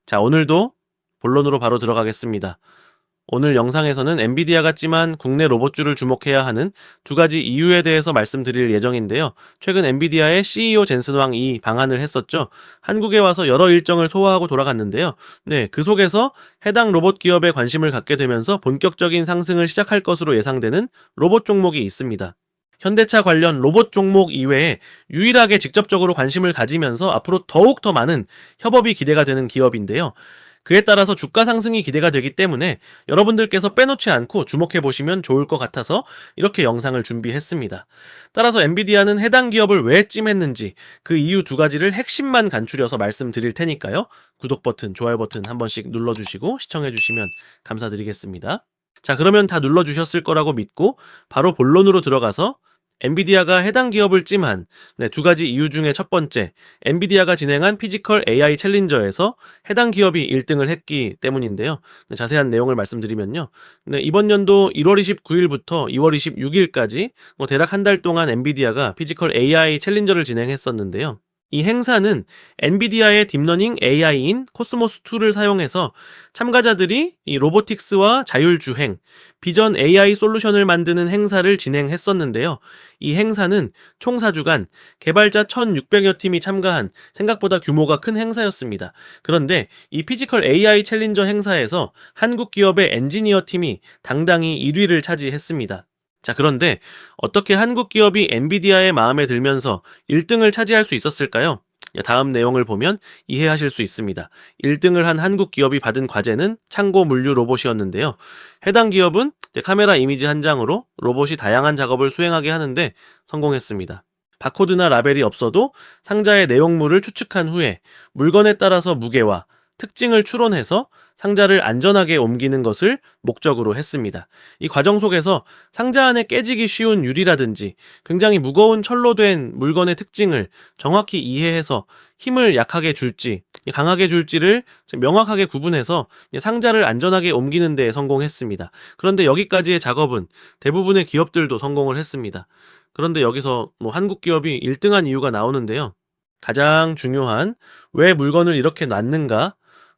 자, 오늘도 본론으로 바로 들어가겠습니다. 오늘 영상에서는 엔비디아가 찜한 국내 로봇주를 주목해야 하는 두 가지 이유에 대해서 말씀드릴 예정인데요. 최근 엔비디아의 CEO 젠슨 왕이 방한을 했었죠. 한국에 와서 여러 일정을 소화하고 돌아갔는데요. 네, 그 속에서 해당 로봇 기업에 관심을 갖게 되면서 본격적인 상승을 시작할 것으로 예상되는 로봇 종목이 있습니다. 현대차 관련 로봇 종목 이외에 유일하게 직접적으로 관심을 가지면서 앞으로 더욱 더 많은 협업이 기대가 되는 기업인데요. 그에 따라서 주가 상승이 기대가 되기 때문에 여러분들께서 빼놓지 않고 주목해 보시면 좋을 것 같아서 이렇게 영상을 준비했습니다. 따라서 엔비디아는 해당 기업을 왜 찜했는지 그 이유 두 가지를 핵심만 간추려서 말씀드릴 테니까요. 구독 버튼, 좋아요 버튼 한 번씩 눌러주시고 시청해 주시면 감사드리겠습니다. 자, 그러면 다 눌러주셨을 거라고 믿고 바로 본론으로 들어가서 엔비디아가 해당 기업을 찜한 두 가지 이유 중에 첫 번째, 엔비디아가 진행한 피지컬 AI 챌린저에서 해당 기업이 1등을 했기 때문인데요. 자세한 내용을 말씀드리면요. 이번 연도 1월 29일부터 2월 26일까지 대략 한 달 동안 엔비디아가 피지컬 AI 챌린저를 진행했었는데요. 이 행사는 엔비디아의 딥러닝 AI인 코스모스2를 사용해서 참가자들이 이 로보틱스와 자율주행, 비전 AI 솔루션을 만드는 행사를 진행했었는데요. 이 행사는 총 4주간 개발자 1,600여 팀이 참가한 생각보다 규모가 큰 행사였습니다. 그런데 이 피지컬 AI 챌린저 행사에서 한국 기업의 엔지니어 팀이 당당히 1위를 차지했습니다. 자, 그런데 어떻게 한국 기업이 엔비디아의 마음에 들면서 1등을 차지할 수 있었을까요? 다음 내용을 보면 이해하실 수 있습니다. 1등을 한 한국 기업이 받은 과제는 창고 물류 로봇이었는데요. 해당 기업은 카메라 이미지 한 장으로 로봇이 다양한 작업을 수행하게 하는데 성공했습니다. 바코드나 라벨이 없어도 상자의 내용물을 추측한 후에 물건에 따라서 무게와 특징을 추론해서 상자를 안전하게 옮기는 것을 목적으로 했습니다. 이 과정 속에서 상자 안에 깨지기 쉬운 유리라든지 굉장히 무거운 철로 된 물건의 특징을 정확히 이해해서 힘을 약하게 줄지 강하게 줄지를 명확하게 구분해서 상자를 안전하게 옮기는 데 성공했습니다. 그런데 여기까지의 작업은 대부분의 기업들도 성공을 했습니다. 그런데 여기서 한국 기업이 1등한 이유가 나오는데요. 가장 중요한 왜 물건을 이렇게 놨는가,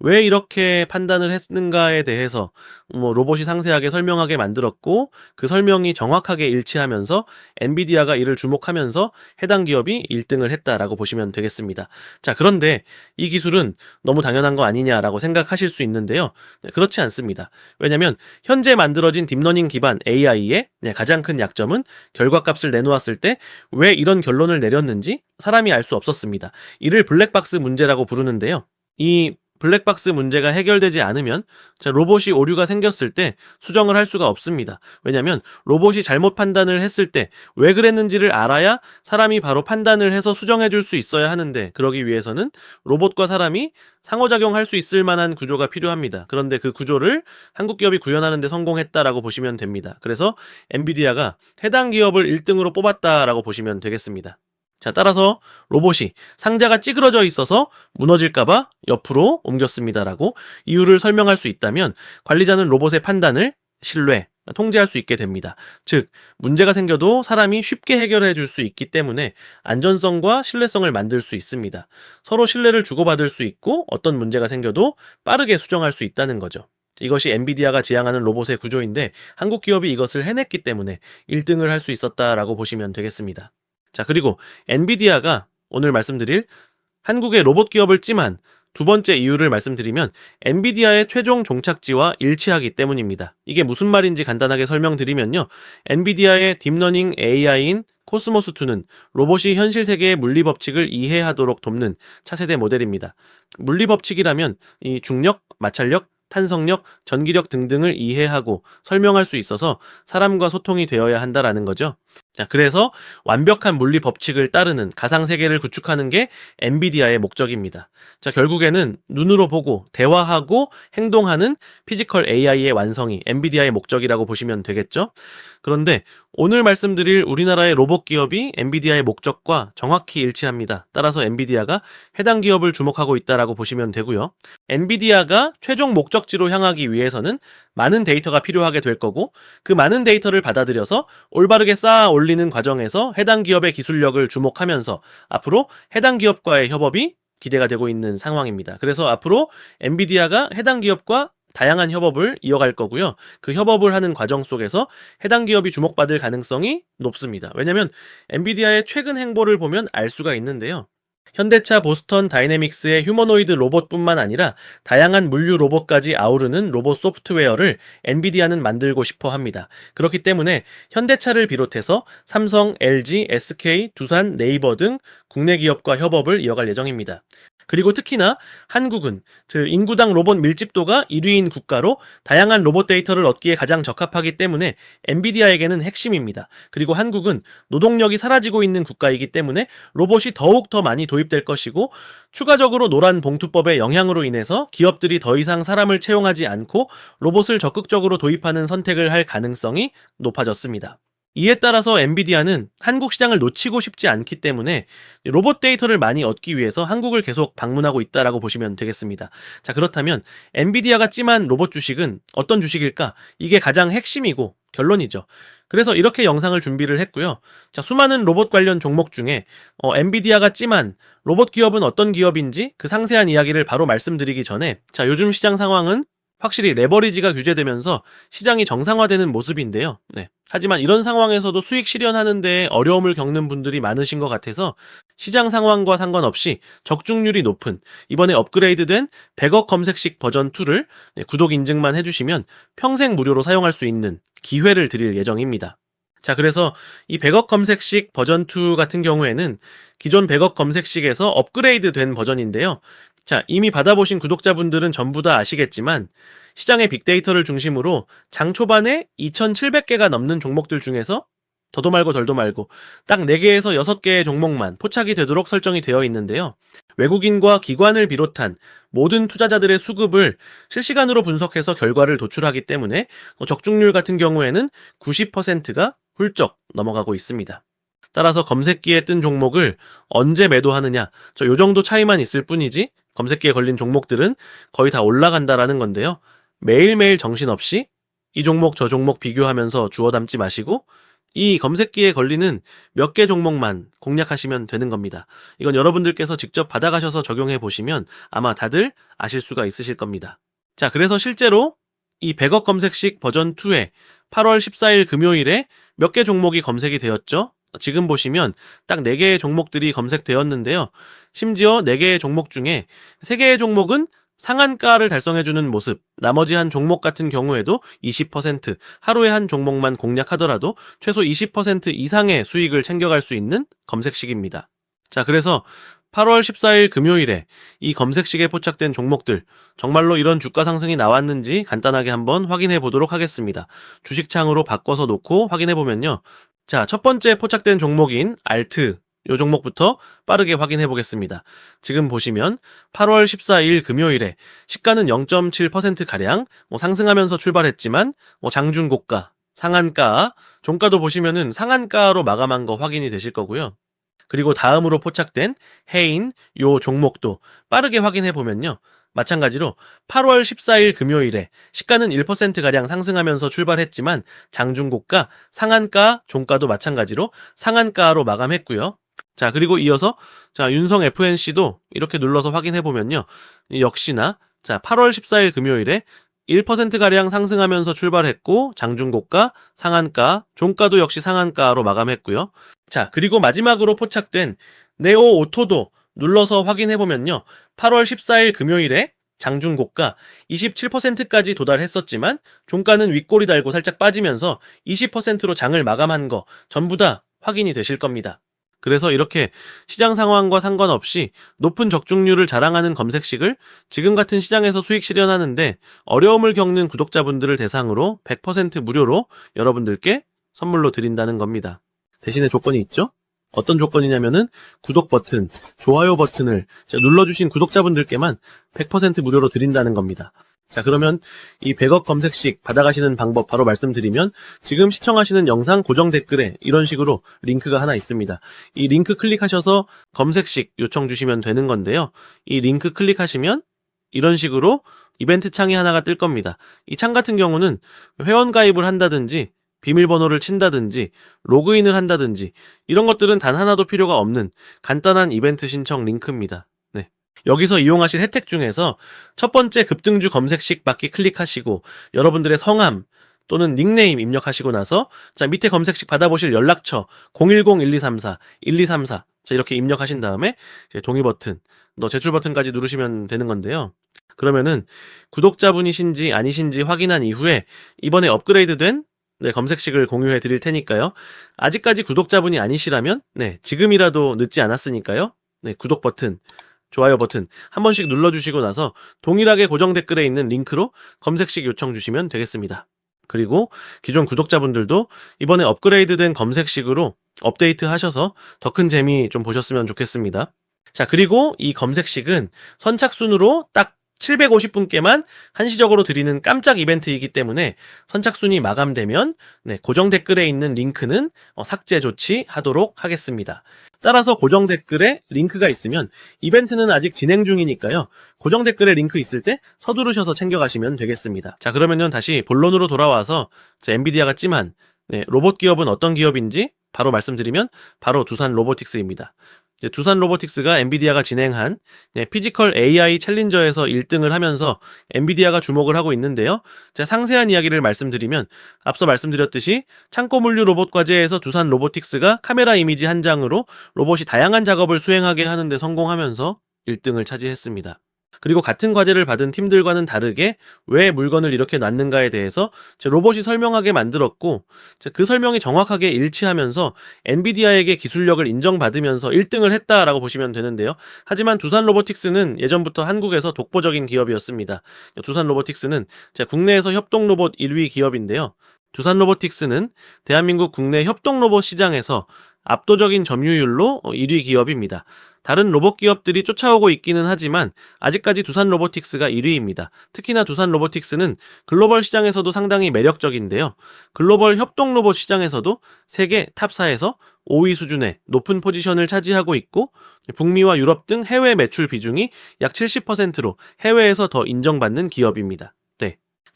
왜 이렇게 판단을 했는가에 대해서 로봇이 상세하게 설명하게 만들었고 그 설명이 정확하게 일치하면서 엔비디아가 이를 주목하면서 해당 기업이 1등을 했다라고 보시면 되겠습니다. 자, 그런데 이 기술은 너무 당연한 거 아니냐라고 생각하실 수 있는데요. 그렇지 않습니다. 왜냐하면 현재 만들어진 딥러닝 기반 AI의 가장 큰 약점은 결과값을 내놓았을 때 왜 이런 결론을 내렸는지 사람이 알 수 없었습니다. 이를 블랙박스 문제라고 부르는데요. 이 블랙박스 문제가 해결되지 않으면 로봇이 오류가 생겼을 때 수정을 할 수가 없습니다. 왜냐하면 로봇이 잘못 판단을 했을 때 왜 그랬는지를 알아야 사람이 바로 판단을 해서 수정해 줄 수 있어야 하는데 그러기 위해서는 로봇과 사람이 상호작용할 수 있을 만한 구조가 필요합니다. 그런데 그 구조를 한국 기업이 구현하는 데 성공했다라고 보시면 됩니다. 그래서 엔비디아가 해당 기업을 1등으로 뽑았다라고 보시면 되겠습니다. 자, 따라서 로봇이 상자가 찌그러져 있어서 무너질까봐 옆으로 옮겼습니다라고 이유를 설명할 수 있다면 관리자는 로봇의 판단을 신뢰, 통제할 수 있게 됩니다. 즉, 문제가 생겨도 사람이 쉽게 해결해 줄 수 있기 때문에 안전성과 신뢰성을 만들 수 있습니다. 서로 신뢰를 주고받을 수 있고 어떤 문제가 생겨도 빠르게 수정할 수 있다는 거죠. 이것이 엔비디아가 지향하는 로봇의 구조인데 한국 기업이 이것을 해냈기 때문에 1등을 할 수 있었다라고 보시면 되겠습니다. 자, 그리고 엔비디아가 오늘 말씀드릴 한국의 로봇 기업을 찜한 두 번째 이유를 말씀드리면 엔비디아의 최종 종착지와 일치하기 때문입니다. 이게 무슨 말인지 간단하게 설명드리면요. 엔비디아의 딥러닝 AI인 코스모스2는 로봇이 현실 세계의 물리법칙을 이해하도록 돕는 차세대 모델입니다. 물리법칙이라면 이 중력, 마찰력, 탄성력, 전기력 등등을 이해하고 설명할 수 있어서 사람과 소통이 되어야 한다라는 거죠. 자, 그래서 완벽한 물리 법칙을 따르는 가상세계를 구축하는 게 엔비디아의 목적입니다. 자, 결국에는 눈으로 보고 대화하고 행동하는 피지컬 AI의 완성이 엔비디아의 목적이라고 보시면 되겠죠. 그런데 오늘 말씀드릴 우리나라의 로봇 기업이 엔비디아의 목적과 정확히 일치합니다. 따라서 엔비디아가 해당 기업을 주목하고 있다라고 보시면 되고요. 엔비디아가 최종 목적지로 향하기 위해서는 많은 데이터가 필요하게 될 거고 그 많은 데이터를 받아들여서 올바르게 쌓아 올리는 과정에서 해당 기업의 기술력을 주목하면서 앞으로 해당 기업과의 협업이 기대가 되고 있는 상황입니다. 그래서 앞으로 엔비디아가 해당 기업과 다양한 협업을 이어갈 거고요. 그 협업을 하는 과정 속에서 해당 기업이 주목받을 가능성이 높습니다. 왜냐하면 엔비디아의 최근 행보를 보면 알 수가 있는데요. 현대차 보스턴 다이내믹스의 휴머노이드 로봇뿐만 아니라 다양한 물류 로봇까지 아우르는 로봇 소프트웨어를 엔비디아는 만들고 싶어 합니다. 그렇기 때문에 현대차를 비롯해서 삼성, LG, SK, 두산, 네이버 등 국내 기업과 협업을 이어갈 예정입니다. 그리고 특히나 한국은 인구당 로봇 밀집도가 1위인 국가로 다양한 로봇 데이터를 얻기에 가장 적합하기 때문에 엔비디아에게는 핵심입니다. 그리고 한국은 노동력이 사라지고 있는 국가이기 때문에 로봇이 더욱 더 많이 도입될 것이고, 추가적으로 노란 봉투법의 영향으로 인해서 기업들이 더 이상 사람을 채용하지 않고 로봇을 적극적으로 도입하는 선택을 할 가능성이 높아졌습니다. 이에 따라서 엔비디아는 한국 시장을 놓치고 싶지 않기 때문에 로봇 데이터를 많이 얻기 위해서 한국을 계속 방문하고 있다라고 보시면 되겠습니다. 자, 그렇다면 엔비디아가 찜한 로봇 주식은 어떤 주식일까? 이게 가장 핵심이고 결론이죠. 그래서 이렇게 영상을 준비를 했고요. 자, 수많은 로봇 관련 종목 중에 엔비디아가 찜한 로봇 기업은 어떤 기업인지 그 상세한 이야기를 바로 말씀드리기 전에, 자, 요즘 시장 상황은 확실히 레버리지가 규제되면서 시장이 정상화되는 모습인데요. 하지만 이런 상황에서도 수익 실현하는데 어려움을 겪는 분들이 많으신 것 같아서 시장 상황과 상관없이 적중률이 높은 이번에 업그레이드된 100억 검색식 버전 2를 구독 인증만 해주시면 평생 무료로 사용할 수 있는 기회를 드릴 예정입니다. 자, 그래서 이 100억 검색식 버전 2 같은 경우에는 기존 100억 검색식에서 업그레이드 된 버전인데요. 자, 이미 받아보신 구독자분들은 전부 다 아시겠지만 시장의 빅데이터를 중심으로 장 초반에 2,700개가 넘는 종목들 중에서 더도 말고 덜도 말고 딱 4개에서 6개의 종목만 포착이 되도록 설정이 되어 있는데요. 외국인과 기관을 비롯한 모든 투자자들의 수급을 실시간으로 분석해서 결과를 도출하기 때문에 적중률 같은 경우에는 90%가 훌쩍 넘어가고 있습니다. 따라서 검색기에 뜬 종목을 언제 매도하느냐, 요 정도 차이만 있을 뿐이지 검색기에 걸린 종목들은 거의 다 올라간다라는 건데요. 매일매일 정신없이 이 종목 저 종목 비교하면서 주워 담지 마시고 이 검색기에 걸리는 몇 개 종목만 공략하시면 되는 겁니다. 이건 여러분들께서 직접 받아가셔서 적용해 보시면 아마 다들 아실 수가 있으실 겁니다. 자, 그래서 실제로 이 100억 검색식 버전 2에 8월 14일 금요일에 몇 개 종목이 검색이 되었죠? 지금 보시면 딱 4개의 종목들이 검색되었는데요. 심지어 4개의 종목 중에 3개의 종목은 상한가를 달성해주는 모습, 나머지 한 종목 같은 경우에도 20%, 하루에 한 종목만 공략하더라도 최소 20% 이상의 수익을 챙겨갈 수 있는 검색식입니다. 자, 그래서 8월 14일 금요일에 이 검색식에 포착된 종목들, 정말로 이런 주가 상승이 나왔는지 간단하게 한번 확인해 보도록 하겠습니다. 주식창으로 바꿔서 놓고 확인해 보면요. 자, 첫 번째 포착된 종목인 알트, 이 종목부터 빠르게 확인해 보겠습니다. 지금 보시면 8월 14일 금요일에 시가는 0.7%가량 상승하면서 출발했지만 장중 고가, 상한가, 종가도 보시면은 상한가로 마감한 거 확인이 되실 거고요. 그리고 다음으로 포착된 해인, 요 종목도 빠르게 확인해 보면요. 마찬가지로 8월 14일 금요일에 시가는 1%가량 상승하면서 출발했지만 장중고가, 상한가, 종가도 마찬가지로 상한가로 마감했고요. 자, 그리고 이어서 윤성 FNC도 이렇게 눌러서 확인해 보면요. 역시나 8월 14일 금요일에 1%가량 상승하면서 출발했고 장중고가, 상한가, 종가도 역시 상한가로 마감했고요. 자, 그리고 마지막으로 포착된 네오 오토도 눌러서 확인해보면요. 8월 14일 금요일에 장중고가 27%까지 도달했었지만 종가는 윗꼬리 달고 살짝 빠지면서 20%로 장을 마감한 거 전부 다 확인이 되실 겁니다. 그래서 이렇게 시장 상황과 상관없이 높은 적중률을 자랑하는 검색식을 지금 같은 시장에서 수익 실현하는데 어려움을 겪는 구독자분들을 대상으로 100% 무료로 여러분들께 선물로 드린다는 겁니다. 대신에 조건이 있죠? 어떤 조건이냐면은 구독 버튼, 좋아요 버튼을 눌러주신 구독자분들께만 100% 무료로 드린다는 겁니다. 자, 그러면 이 100억 검색식 받아가시는 방법 바로 말씀드리면 지금 시청하시는 영상 고정 댓글에 이런 식으로 링크가 하나 있습니다. 이 링크 클릭하셔서 검색식 요청 주시면 되는 건데요. 이 링크 클릭하시면 이런 식으로 이벤트 창이 하나가 뜰 겁니다. 이 창 같은 경우는 회원 가입을 한다든지 비밀번호를 친다든지 로그인을 한다든지 이런 것들은 단 하나도 필요가 없는 간단한 이벤트 신청 링크입니다. 여기서 이용하실 혜택 중에서 첫 번째 급등주 검색식 받기 클릭하시고 여러분들의 성함 또는 닉네임 입력하시고 나서 자 밑에 검색식 받아보실 연락처 010-1234-1234 자 이렇게 입력하신 다음에 이제 동의 버튼, 제출 버튼까지 누르시면 되는 건데요. 그러면은 구독자분이신지 아니신지 확인한 이후에 이번에 업그레이드된 검색식을 공유해 드릴 테니까요. 아직까지 구독자분이 아니시라면 지금이라도 늦지 않았으니까요. 구독 버튼, 좋아요 버튼 한 번씩 눌러주시고 나서 동일하게 고정 댓글에 있는 링크로 검색식 요청 주시면 되겠습니다. 그리고 기존 구독자분들도 이번에 업그레이드된 검색식으로 업데이트 하셔서 더 큰 재미 좀 보셨으면 좋겠습니다. 자, 그리고 이 검색식은 선착순으로 딱 750분께만 한시적으로 드리는 깜짝 이벤트이기 때문에 선착순이 마감되면 고정 댓글에 있는 링크는 삭제 조치하도록 하겠습니다. 따라서 고정 댓글에 링크가 있으면 이벤트는 아직 진행 중이니까요. 고정 댓글에 링크 있을 때 서두르셔서 챙겨가시면 되겠습니다. 자, 그러면요 다시 본론으로 돌아와서 엔비디아가 찜한 로봇 기업은 어떤 기업인지 바로 말씀드리면 바로 두산 로보틱스입니다. 두산 로보틱스가 엔비디아가 진행한 피지컬 AI 챌린저에서 1등을 하면서 엔비디아가 주목을 하고 있는데요. 제가 상세한 이야기를 말씀드리면 앞서 말씀드렸듯이 창고 물류 로봇 과제에서 두산 로보틱스가 카메라 이미지 한 장으로 로봇이 다양한 작업을 수행하게 하는데 성공하면서 1등을 차지했습니다. 그리고 같은 과제를 받은 팀들과는 다르게 왜 물건을 이렇게 놨는가에 대해서 로봇이 설명하게 만들었고 그 설명이 정확하게 일치하면서 엔비디아에게 기술력을 인정받으면서 1등을 했다라고 보시면 되는데요. 하지만 두산 로보틱스는 예전부터 한국에서 독보적인 기업이었습니다. 두산 로보틱스는 국내에서 협동 로봇 1위 기업인데요. 두산 로보틱스는 대한민국 국내 협동 로봇 시장에서 압도적인 점유율로 1위 기업입니다. 다른 로봇 기업들이 쫓아오고 있기는 하지만 아직까지 두산 로보틱스가 1위입니다. 특히나 두산 로보틱스는 글로벌 시장에서도 상당히 매력적인데요. 글로벌 협동 로봇 시장에서도 세계 탑4에서 5위 수준의 높은 포지션을 차지하고 있고 북미와 유럽 등 해외 매출 비중이 약 70%로 해외에서 더 인정받는 기업입니다.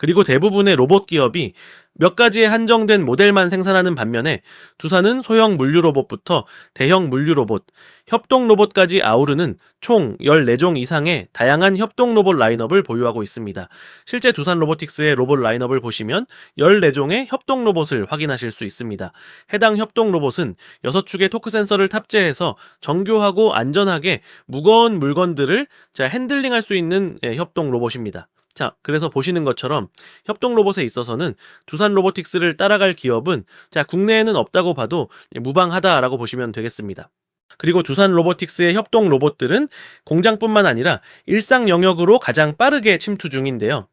그리고 대부분의 로봇 기업이 몇 가지의 한정된 모델만 생산하는 반면에 두산은 소형 물류 로봇부터 대형 물류 로봇, 협동 로봇까지 아우르는 총 14종 이상의 다양한 협동 로봇 라인업을 보유하고 있습니다. 실제 두산 로보틱스의 로봇 라인업을 보시면 14종의 협동 로봇을 확인하실 수 있습니다. 해당 협동 로봇은 6축의 토크 센서를 탑재해서 정교하고 안전하게 무거운 물건들을 핸들링할 수 있는 협동 로봇입니다. 자, 그래서 보시는 것처럼 협동 로봇에 있어서는 두산 로보틱스를 따라갈 기업은 국내에는 없다고 봐도 무방하다라고 보시면 되겠습니다. 그리고 두산 로보틱스의 협동 로봇들은 공장뿐만 아니라 일상 영역으로 가장 빠르게 침투 중인데요.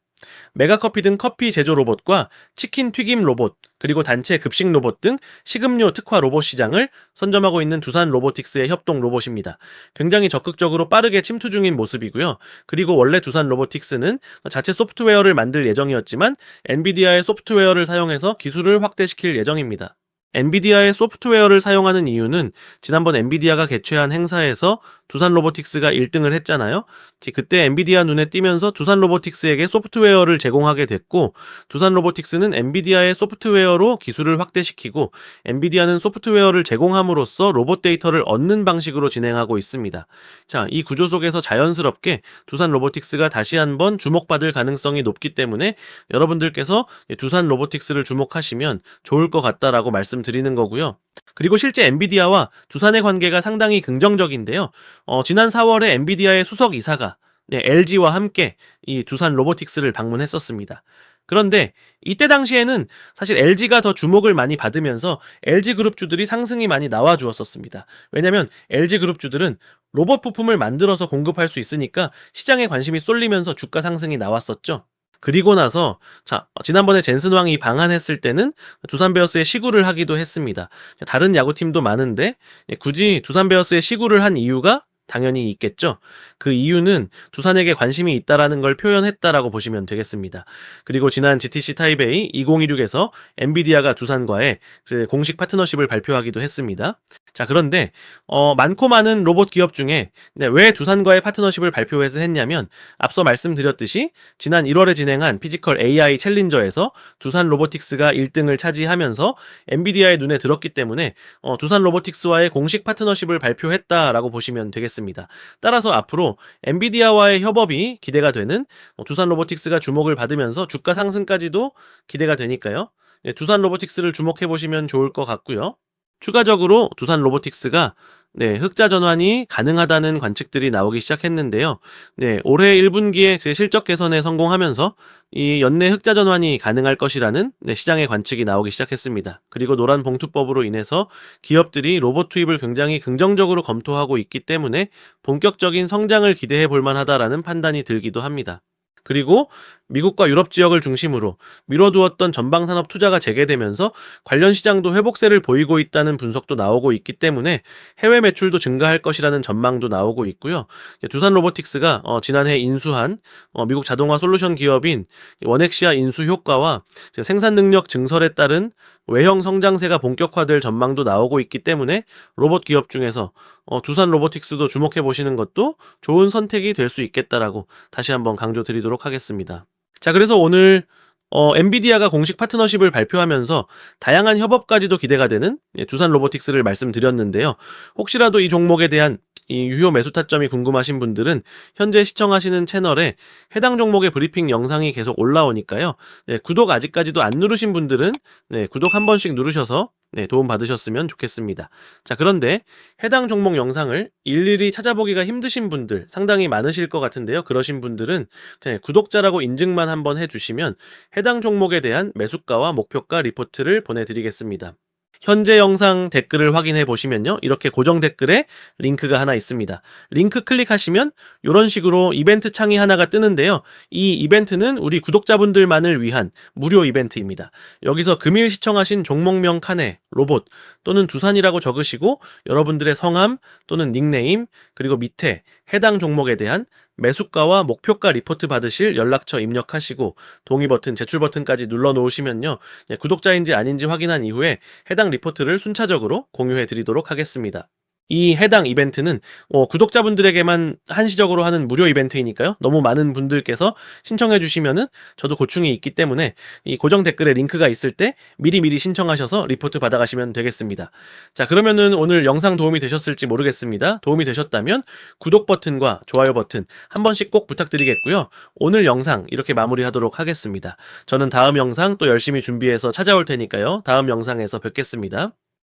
메가커피 등 커피 제조 로봇과 치킨 튀김 로봇, 그리고 단체 급식 로봇 등 식음료 특화 로봇 시장을 선점하고 있는 두산 로보틱스의 협동 로봇입니다. 굉장히 적극적으로 빠르게 침투 중인 모습이고요. 그리고 원래 두산 로보틱스는 자체 소프트웨어를 만들 예정이었지만 엔비디아의 소프트웨어를 사용해서 기술을 확대시킬 예정입니다. 엔비디아의 소프트웨어를 사용하는 이유는 지난번 엔비디아가 개최한 행사에서 두산 로보틱스가 1등을 했잖아요. 그때 엔비디아 눈에 띄면서 두산 로보틱스에게 소프트웨어를 제공하게 됐고 두산 로보틱스는 엔비디아의 소프트웨어로 기술을 확대시키고 엔비디아는 소프트웨어를 제공함으로써 로봇 데이터를 얻는 방식으로 진행하고 있습니다. 자, 이 구조 속에서 자연스럽게 두산 로보틱스가 다시 한번 주목받을 가능성이 높기 때문에 여러분들께서 두산 로보틱스를 주목하시면 좋을 것 같다라고 말씀드리는 거고요. 그리고 실제 엔비디아와 두산의 관계가 상당히 긍정적인데요. 지난 4월에 엔비디아의 수석 이사가 LG와 함께 이 두산 로보틱스를 방문했었습니다. 그런데 이때 당시에는 사실 LG가 더 주목을 많이 받으면서 LG그룹주들이 상승이 많이 나와 주었었습니다. 왜냐하면 LG그룹주들은 로봇 부품을 만들어서 공급할 수 있으니까 시장에 관심이 쏠리면서 주가 상승이 나왔었죠. 그리고 나서 지난번에 젠슨 왕이 방한했을 때는 두산 베어스에 시구를 하기도 했습니다. 다른 야구팀도 많은데 굳이 두산 베어스에 시구를 한 이유가 당연히 있겠죠. 그 이유는 두산에게 관심이 있다라는 걸 표현했다라고 보시면 되겠습니다. 그리고 지난 GTC 타이베이 2016에서 엔비디아가 두산과의 공식 파트너십을 발표하기도 했습니다. 자, 그런데 많고 많은 로봇 기업 중에 왜 두산과의 파트너십을 발표해서 했냐면 앞서 말씀드렸듯이 지난 1월에 진행한 피지컬 AI 챌린저에서 두산 로보틱스가 1등을 차지하면서 엔비디아의 눈에 들었기 때문에 두산 로보틱스와의 공식 파트너십을 발표했다라고 보시면 되겠습니다. 따라서 앞으로 엔비디아와의 협업이 기대가 되는 두산 로보틱스가 주목을 받으면서 주가 상승까지도 기대가 되니까요. 두산 로보틱스를 주목해 보시면 좋을 것 같고요. 추가적으로 두산 로보틱스가 흑자 전환이 가능하다는 관측들이 나오기 시작했는데요. 올해 1분기에 실적 개선에 성공하면서 이 연내 흑자 전환이 가능할 것이라는 시장의 관측이 나오기 시작했습니다. 그리고 노란 봉투법으로 인해서 기업들이 로봇 투입을 굉장히 긍정적으로 검토하고 있기 때문에 본격적인 성장을 기대해 볼 만하다라는 판단이 들기도 합니다. 그리고 미국과 유럽 지역을 중심으로 미뤄두었던 전방산업 투자가 재개되면서 관련 시장도 회복세를 보이고 있다는 분석도 나오고 있기 때문에 해외 매출도 증가할 것이라는 전망도 나오고 있고요. 두산 로보틱스가 지난해 인수한 미국 자동화 솔루션 기업인 원엑시아 인수 효과와 생산 능력 증설에 따른 외형 성장세가 본격화될 전망도 나오고 있기 때문에 로봇 기업 중에서 두산 로보틱스도 주목해 보시는 것도 좋은 선택이 될 수 있겠다라고 다시 한번 강조드리도록 하겠습니다. 자, 그래서 오늘 엔비디아가 공식 파트너십을 발표하면서 다양한 협업까지도 기대가 되는 두산 로보틱스를 말씀드렸는데요. 혹시라도 이 종목에 대한 이 유효 매수 타점이 궁금하신 분들은 현재 시청하시는 채널에 해당 종목의 브리핑 영상이 계속 올라오니까요. 구독 아직까지도 안 누르신 분들은 구독 한 번씩 누르셔서 도움 받으셨으면 좋겠습니다. 자, 그런데 해당 종목 영상을 일일이 찾아보기가 힘드신 분들 상당히 많으실 것 같은데요. 그러신 분들은 구독자라고 인증만 한번 해주시면 해당 종목에 대한 매수가와 목표가 리포트를 보내드리겠습니다. 현재 영상 댓글을 확인해 보시면요. 이렇게 고정 댓글에 링크가 하나 있습니다. 링크 클릭하시면 이런 식으로 이벤트 창이 하나가 뜨는데요. 이 이벤트는 우리 구독자분들만을 위한 무료 이벤트입니다. 여기서 금일 시청하신 종목명 칸에 로봇 또는 두산이라고 적으시고 여러분들의 성함 또는 닉네임 그리고 밑에 해당 종목에 대한 매수가와 목표가 리포트 받으실 연락처 입력하시고 동의 버튼, 제출 버튼까지 눌러 놓으시면요. 구독자인지 아닌지 확인한 이후에 해당 리포트를 순차적으로 공유해 드리도록 하겠습니다. 이 해당 이벤트는 구독자분들에게만 한시적으로 하는 무료 이벤트이니까요. 너무 많은 분들께서 신청해 주시면은 저도 고충이 있기 때문에 이 고정 댓글에 링크가 있을 때 미리미리 신청하셔서 리포트 받아가시면 되겠습니다. 자, 그러면은 오늘 영상 도움이 되셨을지 모르겠습니다. 도움이 되셨다면 구독 버튼과 좋아요 버튼 한 번씩 꼭 부탁드리겠고요. 오늘 영상 이렇게 마무리하도록 하겠습니다. 저는 다음 영상 또 열심히 준비해서 찾아올 테니까요. 다음 영상에서 뵙겠습니다.